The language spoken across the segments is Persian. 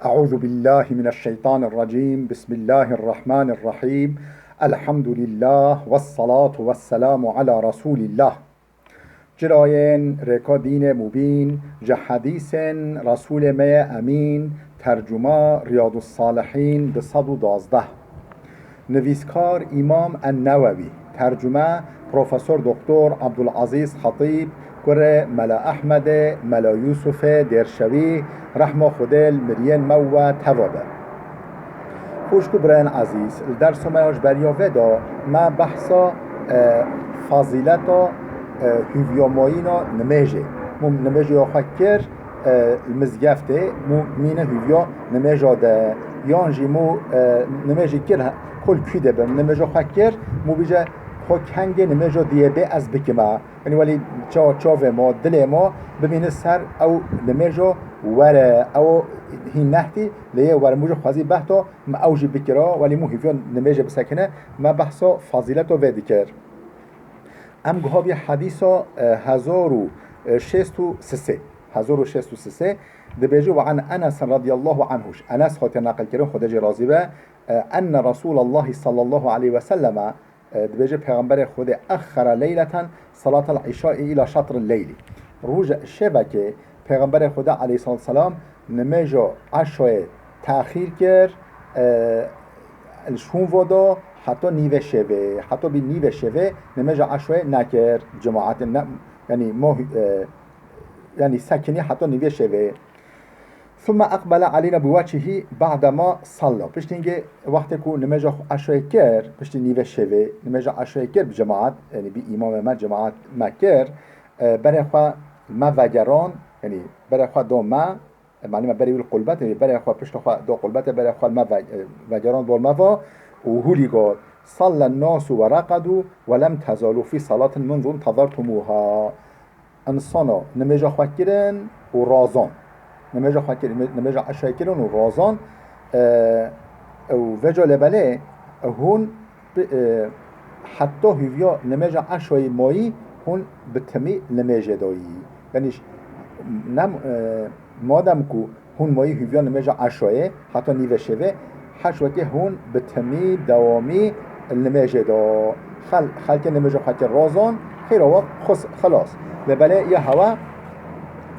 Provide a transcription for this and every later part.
أعوذ بالله من الشيطان الرجيم. بسم الله الرحمن الرحيم. الحمد لله والصلاة والسلام على رسول الله. جراين ركا دين مبين جحديث رسول ما أمين ترجمة رياض الصالحين بصد دازده. نویسکار امام النووي. ترجمه پروفسور دکتر عبدالعزیز خطیب كره ملا أحمد ملا يوسف درشوي رحمه خدل مرين مو توابه. خوشكو بران عزيز الدرس ما يجبريا ودا ما بحثا فضيلتا هوفياماينا نماجه نماجه خكر المزگفته مو مين هوفيا نماجه ده يانجي مو نماجه كر كل كده بم نماجه خكر مو بيجا خو کنگ نماجه دیه به از بکما یعنی ولی چاو ما دل ما ببینه سر او نماجه وره او هی نهتی لیه وره موجه خوازی بحثا ما اوجی بکرا ولی مو هیفیان نماجه بسکنه ما بحثا فضیلت و ودکر ام گهابی حدیثا 1063 دبيجي وعن أنس رضي الله عنه. أنس خاطر نقل كريم خدج راضي به أن رسول الله صلى الله عليه وسلم دبيجي پیغمبر خود أخر ليلة صلاة العشاء إلى شطر الليل. روج الشبكة پیغمبر خدا عليه الصلاة والسلام نماجا عشاء تأخير كر الشون ودا حتى نيوه شوه حتى بي نيوه شوه نماجا عشاء نكر جماعت يعني ما يعني سكني حتى نيوه شوه. ثم أقبل علينا بوجهه بعدما صلى بشتينجي وقت كو نماجا عشاء كر بشتي نيوه شوه نماجا عشاء كر بجماعت يعني بإمام ما جماعت ما كر برای خواه ما وگران يعني برای خواه دو ما معنی ما برای القلبت يعني برای خواه پشت خواه دو قلبت برای خواه ما وگران بول ما و هولی قال صلى الناس ورقدوا ولم تزالوا في صلاة منذ انتظرتموها. انسانا نماجا خواه کرن و رازان نماجا خواه کرن نماجا عشای کرن و رازان و وجا لبله هون حتی هیویا نماجا عشای مایی هون بتمی نماجه دایی یعنی نم مادم کو هون مایی هیویا نماجا عشای حتی نیوه شوه حشوه هون بتمی دوامی نماجه دا خلق نماجه خلق رازان خیر وقت خلاص لبله یه هوا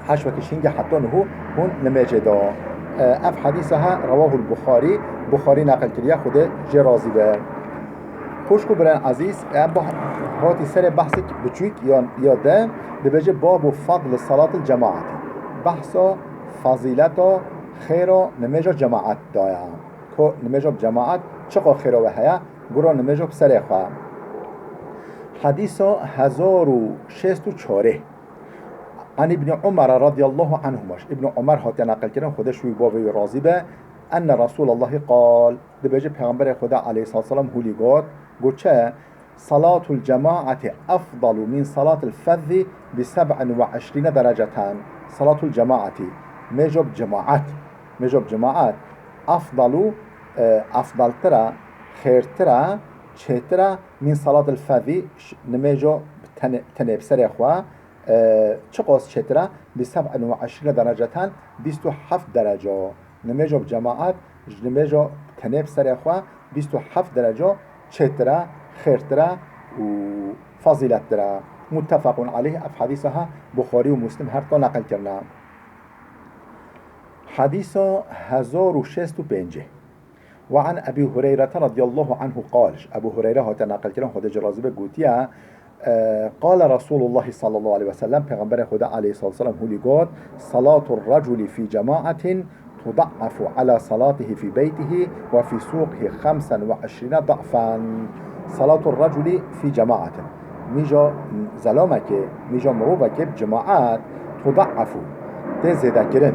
حشوه شنگ حتی نهو هون نماجه دا. اف حدیثها رواه البخاري بخاري نقل کریه خود جرازی به. خوشکو برن عزیز هاتی سر بحثی بچویک یا ده بجه باب فضل صلاة الجماعت بحثا فضیلتا خیرا نماجا جماعت دایا که نماجا جماعت چقا خیرا و هیا گرا نماجا بسر خواه. حدیثا 1064 عن ابن عمر رضي الله عنهماش ابن عمر هاتی نقل کردن خودش وی بابی راضی به أن رسول الله قال دبيجي پیغمبر خدا عليه الصلاة والسلام هولي قلت صلاة الجماعة أفضل من صلاة الفذ ب27 درجة. صلاة الجماعة مجب جماعات أفضل ترى خير ترى ترى من صلاة الفذ نمجو تنبسر إخوة چقاس ترى ب27 درجة 27 درجة نماجا بجماعت نماجا تنب سر اخوة 27 درجة چترة خيرترة و فضيلترة متفق عليه. اف حديثها بخاري ومسلم هر تا نقل کرنا. حديثة 1065 وعن أبي هريرة رضي الله عنه قال أبو هريرة هاتا نقل کرنا خود جرازبه قوتيا قال رسول الله صلى الله عليه وسلم پیغمبر خدا عليه الصلاة والسلام هولي قال صلاة الرجل في جماعة تضعف على صلاته في بيته وفي سوقه 25 ضعفا. صلاة الرجل في جماعة ميجا زلامك ميجا مروبك بجماعات تضعف تزدكرن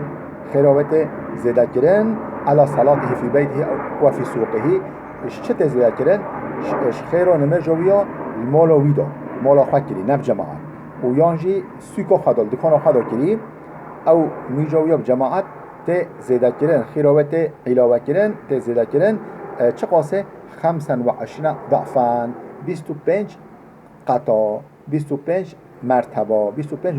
خيروته زدكرن على صلاته في بيته وفي سوقه اشت تزدكرن خيرو نمجويا المولا ويدا مولا خاكري نب جماعة ويانجي سوكو خدال دكانو خدال كريم او ميجويا بجماعات ت زیاده کردن خیروات علاوه کردن ت زیاده کردن چقاسه 25 ضعفاً 25 قطع 25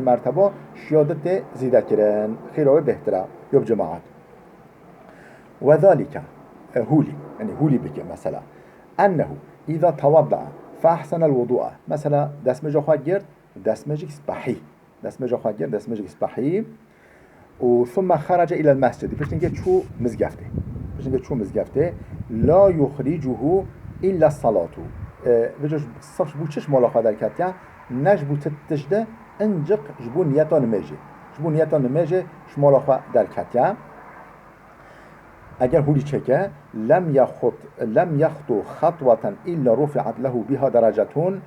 مرتبه شیادت زیاده کردن خیروه بهتره یوب جماعت. وذلك هولي يعني هولي بك مثلا أنه إذا توضأ فأحسن الوضوء مثلا دسمجة خواهد گرد دسمجة صباحي دسمجة خواهد گرد دسمجة صباحي وثم خرج إلى المسجد فشتنجي شو مزقفته فشتنجي شو مزقفته لا يخرجه إلا الصلاة بجوش صفش بو چش مولا خواهد الكتيا نج بو تتجده انجق جبو نيتا نميجي جبو نيتا نميجي شمولا خواهد الكتيا اگر هولی چکه لم يخطو خطوة إلا رفعت له بها درجتون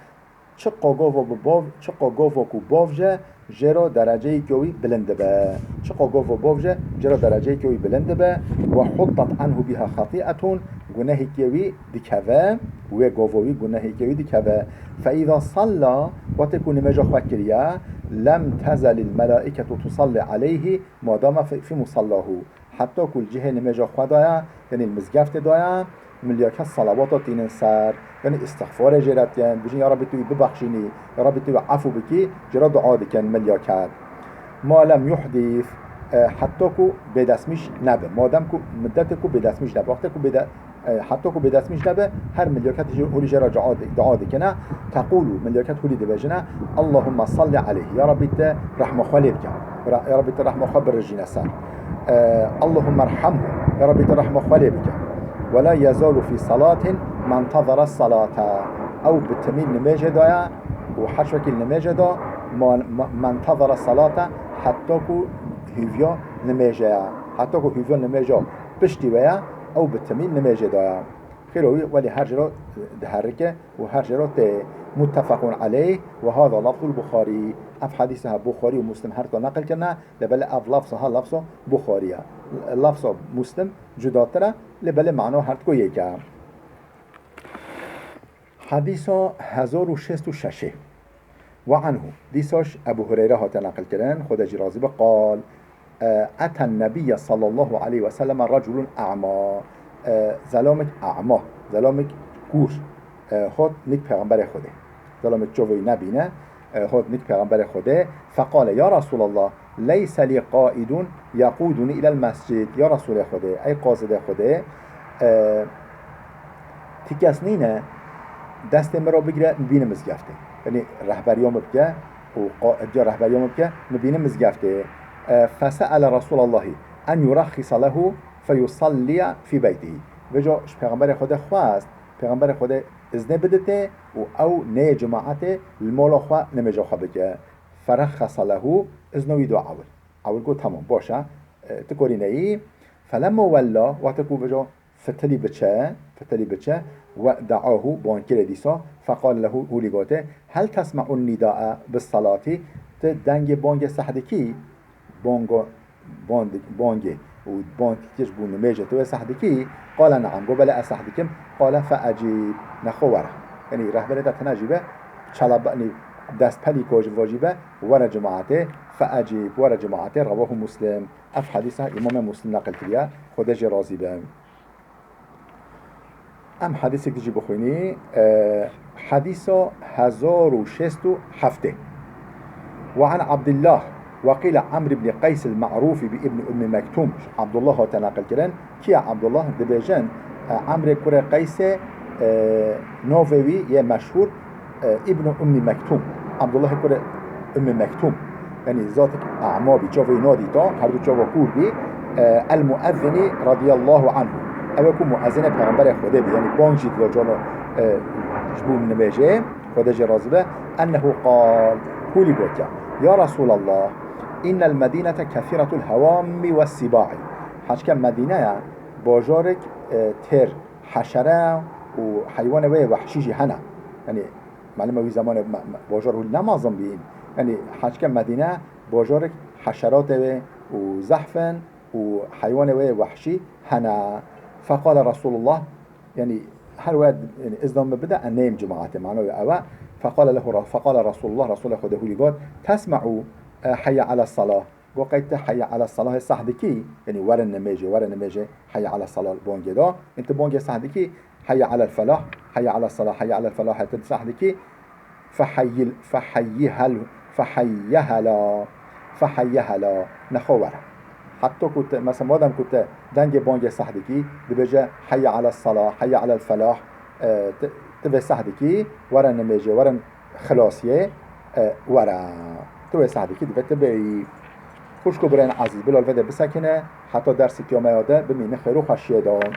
چقا گاوا کو باوجه جرا درجه کیوی بلنده به چقا گاوا باوجه جرا درجه کیوی بلنده به و حطت عنه بها خطیئتون گناه کیوی دکوه و گاواوی گناه کیوی دکوه فاذا صلى وتكون مجا خکریه لم تزل الملائكة تصلي عليه ما دام في مصلاه حتی کل جهه نمجا خدایا یعنی المزگفت دایا ملیاکه صلوات تین سر یعنی استغفار جرات یعنی بجین یا ربی توی ببخشینی یا ربی توی عفو بکی جرات دعا دکن ملیاکت ما لم يحدث حتی کو بدسمیش نبه مادم کو مدت کو بدسمیش نبه وقتی کو حتی کو بدسمیش نبه هر ملیاکت هولی جرا دعا دکنه تقولو ملیاکت هولی دبجنه اللهم صل عليه یا ربی ته رحمه خالی بکن یا ربی ته رحمه خال برجینه سر اللهم ارحمه يا رب ترحمه خالي بك ولا يزال في صلاة ما انتظر الصلاة أو بالتميل نماجة دايا وحشوك النماجة دا ما انتظر الصلاة حتى كو هيفيا نماجة حتى كو هيفيا نماجة بشتي ويا أو بالتميل نماجة دايا خيروي ولي هرجرات دهركة وهرجرات متفق عليه وهذا لفظ البخاري اف حديثها بخاري ومسلم هرتا نقل كنا لبل اف لفظها لفظ بخاري لفظ مسلم جداتره لبل معناه هرتكو يكا حديث 1066 وعنه ديساش ابو هريره هات نقل كرن خدا جرازي قال اتى النبي صلى الله عليه وسلم رجل اعمى ظلامك اعمى ظلامك كور خود نيك پیغمبر خوده ظلامك جووي نبينه خود نيك پیغمبر خوده فقال يا رسول الله ليس لي قائد يقودني الى المسجد يا رسول خوده اي قاصد خوده تكاس نينه دست مرا بگیره نبینه مزگفته یعنی رهبریام بکه و قائد رهبریام بکه نبینه مزگفته فسأل رسول الله ان يرخص له فيصلي في بيته وجاش پیغمبر خدا خواست پیغمبر خدا اذن بدته و او نه جماعت المولا خوا نمجا خوا بکه فرخص له اذنوی دو اول گو تمام باشه تکوری نهی فلما ولا وقتكو بجا فتلي بچه ودعاه بانكر ديسا فقال له هوليغاته هل تسمع النداء بالصلاة تدنگ بانگ سحدكي بانگ وبانگ تجبو نميجة تو سحدكي قال نعم قبل أسحدكم قال فأجيب نخوره يعني رهبرة تنجيبه چلب دست پلی کاج واجبه ور جماعته فأجيب ور جماعته رواه مسلم اف حديثه امام مسلم نقل كريا خودش راضي به ام حدیثی که بخونی حديث 1067 وعن عبد الله وقيل عمرو بن قيس المعروف بابن ام مكتوم عبد الله تنقل كرن كي عبد الله دبيجن عمرو كره قيس نوفوي يا مشهور ابن ام مكتوم عبد الله كره ام مكتوم يعني ذاتك اعمى بجوي نادي تا هر دو جوا كور بي المؤذن رضي الله عنه اوه که مؤذن پیغمبر خدا بی یعنی بانجید و جانا جبون نمیشه خدا جرازی به انه قال کولی بود یا رسول الله این المدینه کثیرة الهوام و السباع حشکه مدینه باجارک تر حشره و حیوان وحشیجی هنه یعنی معلومه وی زمان باجار نمازم بین یعنی حشکه مدینه باجارک حشرات و زحفن و حیوان وحشی هنه فقال رسول الله يعني هل واد يعني إذن بدأ النيم جماعته معناه أوا فقال رسول الله خده لي قال تسمعوا حي على الصلاة وقيت حي على الصلاة الصحدكي يعني ورا النماجة حي على الصلاة بونجي دا انت بونجي صحدكي حي على الفلاح حي على الصلاة حي على الفلاح صحدكي فحيها لا نخوره حتى كنت مثلا مادام كنت دنگ بانگ سحدكي دبجا حي على الصلاة حي على الفلاح تبي سحدكي ورا نمجي ورا خلاصية ورا تبي سحدكي تبي خوش كبرين عزيز بلال فدا بسكنه حتى درس يوم ياده بمين خير وخشيه دان